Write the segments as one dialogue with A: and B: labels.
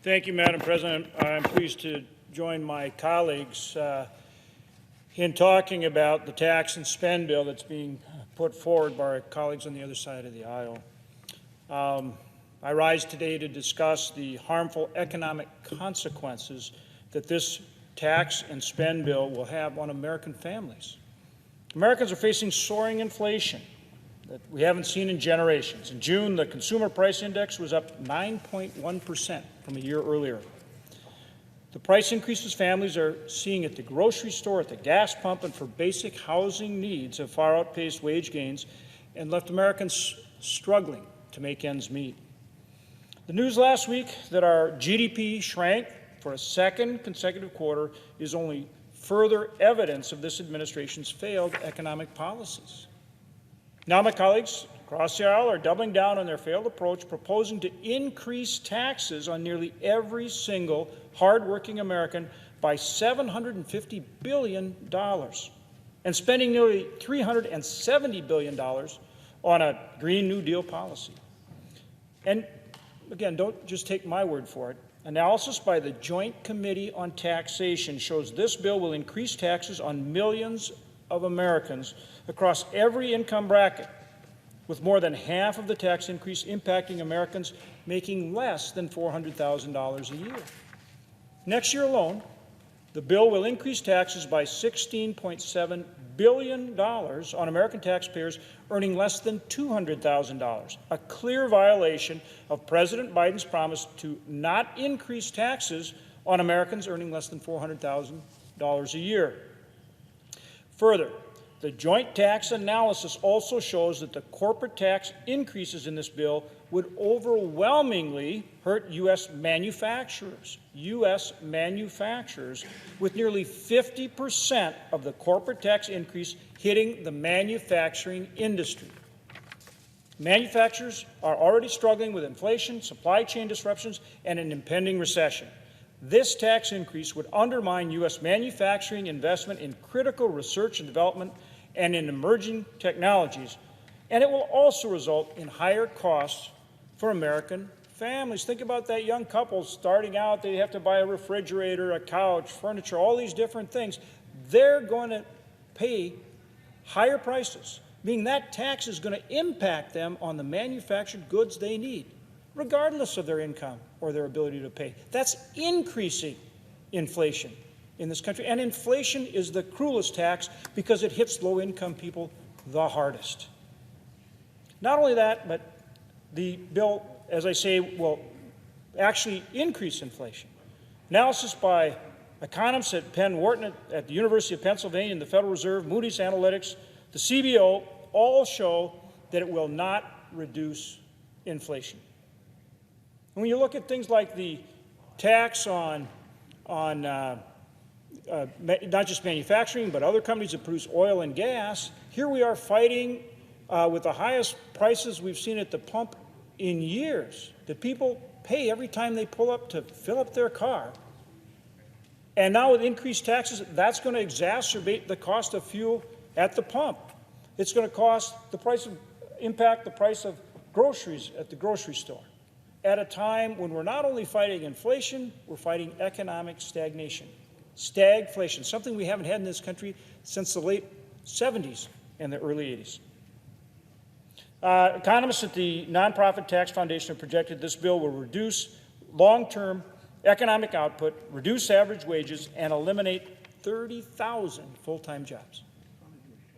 A: Thank you, Madam President. I'm pleased to join my colleagues in talking about the tax and spend bill that's being put forward by our colleagues on the other side of the aisle. I rise today to discuss the harmful economic consequences that this tax and spend bill will have on American families. Americans are facing soaring inflation that we haven't seen in generations. In June, the Consumer Price Index was up 9.1% from a year earlier. The price increases families are seeing at the grocery store, at the gas pump, and for basic housing needs have far outpaced wage gains and left Americans struggling to make ends meet. The news last week that our GDP shrank for a second consecutive quarter is only further evidence of this administration's failed economic policies. Now my colleagues across the aisle are doubling down on their failed approach, proposing to increase taxes on nearly every single hardworking American by $750 billion and spending nearly $370 billion on a Green New Deal policy. And again, don't just take my word for it. Analysis by the Joint Committee on Taxation shows this bill will increase taxes on millions of Americans across every income bracket, with more than half of the tax increase impacting Americans making less than $400,000 a year. Next year alone, the bill will increase taxes by $16.7 billion on American taxpayers earning less than $200,000, a clear violation of President Biden's promise to not increase taxes on Americans earning less than $400,000 a year. Further, the joint tax analysis also shows that the corporate tax increases in this bill would overwhelmingly hurt U.S. manufacturers, with nearly 50% of the corporate tax increase hitting the manufacturing industry. Manufacturers are already struggling with inflation, supply chain disruptions, and an impending recession. This tax increase would undermine U.S. manufacturing investment in critical research and development and in emerging technologies, and it will also result in higher costs for American families. Think about that young couple starting out. They have to buy a refrigerator, a couch, furniture, all these different things. They're going to pay higher prices, meaning that tax is going to impact them on the manufactured goods they need, regardless of their income or their ability to pay. That's increasing inflation in this country. And inflation is the cruelest tax because it hits low-income people the hardest. Not only that, but the bill, as I say, will actually increase inflation. Analysis by economists at Penn Wharton, at the University of Pennsylvania, and the Federal Reserve, Moody's Analytics, the CBO, all show that it will not reduce inflation. And when you look at things like the tax on not just manufacturing, but other companies that produce oil and gas, here we are fighting with the highest prices we've seen at the pump in years that people pay every time they pull up to fill up their car. And now with increased taxes, that's going to exacerbate the cost of fuel at the pump. It's going to impact the price of groceries at the grocery store at a time when we're not only fighting inflation, we're fighting economic stagnation. Stagflation, something we haven't had in this country since the late 70s and the early 80s. Economists at the Nonprofit Tax Foundation have projected this bill will reduce long-term economic output, reduce average wages, and eliminate 30,000 full-time jobs.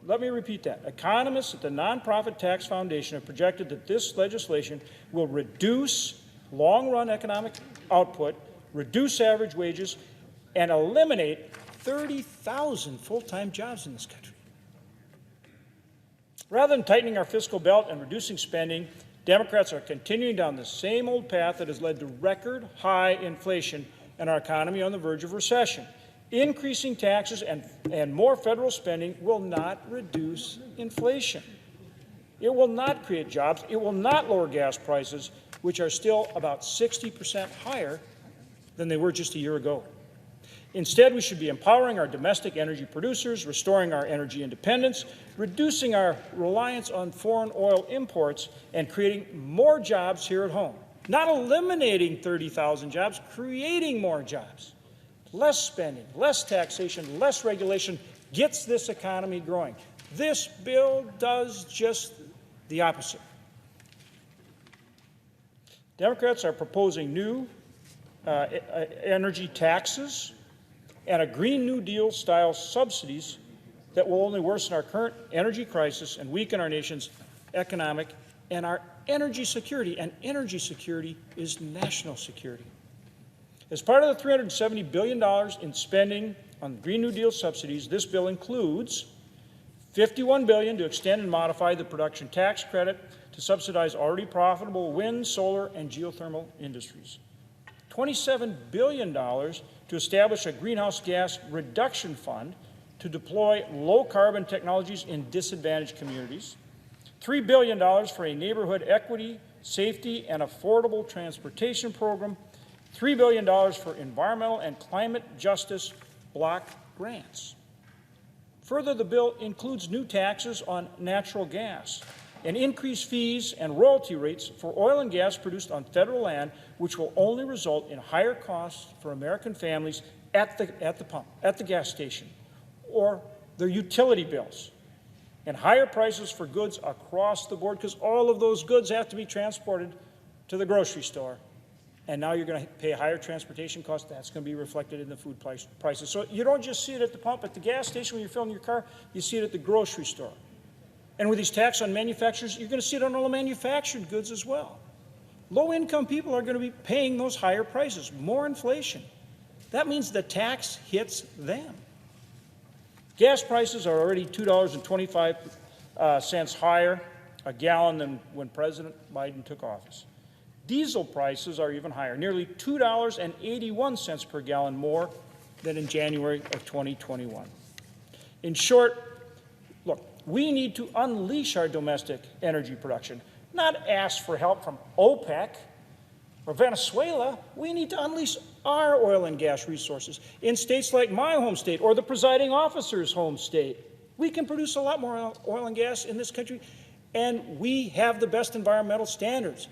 A: Let me repeat that. Economists at the Nonprofit Tax Foundation have projected that this legislation will reduce long-run economic output, reduce average wages, and eliminate 30,000 full-time jobs in this country. Rather than tightening our fiscal belt and reducing spending, Democrats are continuing down the same old path that has led to record high inflation and our economy on the verge of recession. Increasing taxes and more federal spending will not reduce inflation. It will not create jobs. It will not lower gas prices, which are still about 60% higher than they were just a year ago. Instead, we should be empowering our domestic energy producers, restoring our energy independence, reducing our reliance on foreign oil imports, and creating more jobs here at home. not eliminating 30,000 jobs, creating more jobs. Less spending, less taxation, less regulation gets this economy growing. This bill does just the opposite. Democrats are proposing new energy taxes and a Green New Deal style subsidies that will only worsen our current energy crisis and weaken our nation's economic and our energy security. And energy security is national security. As part of the $370 billion in spending on Green New Deal subsidies, this bill includes $51 billion to extend and modify the production tax credit to subsidize already profitable wind, solar, and geothermal industries. $27 billion to establish a greenhouse gas reduction fund to deploy low-carbon technologies in disadvantaged communities. $3 billion for a neighborhood equity, safety, and affordable transportation program. $3 billion for environmental and climate justice block grants. Further, the bill includes new taxes on natural gas and increased fees and royalty rates for oil and gas produced on federal land, which will only result in higher costs for American families at the pump, at the gas station, or their utility bills, and higher prices for goods across the board, because all of those goods have to be transported to the grocery store. And now you're going to pay higher transportation costs. That's going to be reflected in the food prices. So you don't just see it at the pump, at the gas station when you're filling your car, you see it at the grocery store. And with these taxes on manufacturers, you're going to see it on all the manufactured goods as well. Low-income people are going to be paying those higher prices, more inflation. That means the tax hits them. Gas prices are already $2.25 higher a gallon than when President Biden took office. Diesel prices are even higher, nearly $2.81 per gallon more than in January of 2021. In short, look, we need to unleash our domestic energy production, not ask for help from OPEC or Venezuela. We need to unleash our oil and gas resources in states like my home state or the presiding officer's home state. We can produce a lot more oil and gas in this country, and we have the best environmental standards.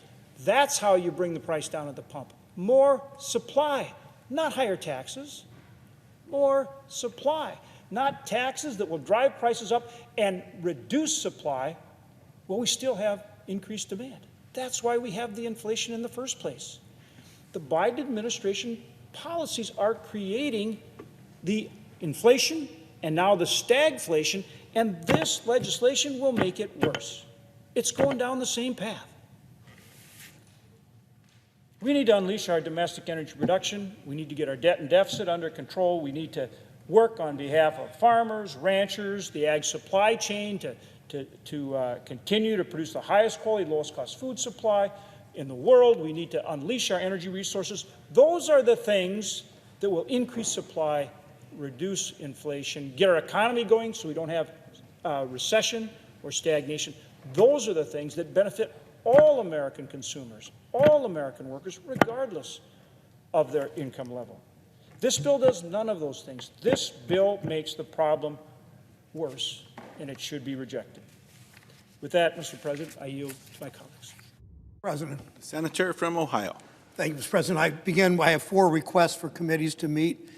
A: That's how you bring the price down at the pump. More supply, not higher taxes. More supply, not taxes that will drive prices up and reduce supply while we still have increased demand. That's why we have the inflation in the first place. The Biden administration policies are creating the inflation and now the stagflation, and this legislation will make it worse. It's going down the same path. We need to unleash our domestic energy production. We need to get our debt and deficit under control. We need to work on behalf of farmers, ranchers, the ag supply chain to continue to produce the highest quality, lowest cost food supply in the world. We need to unleash our energy resources. Those are the things that will increase supply, reduce inflation, get our economy going so we don't have recession or stagnation. Those are the things that benefit all American consumers, all American workers, regardless of their income level. This bill does none of those things. This bill makes the problem worse, and it should be rejected. With that, Mr. President, I yield to my colleagues.
B: President.
C: Senator from Ohio.
B: Thank you, Mr. President. I have 4 requests for committees to meet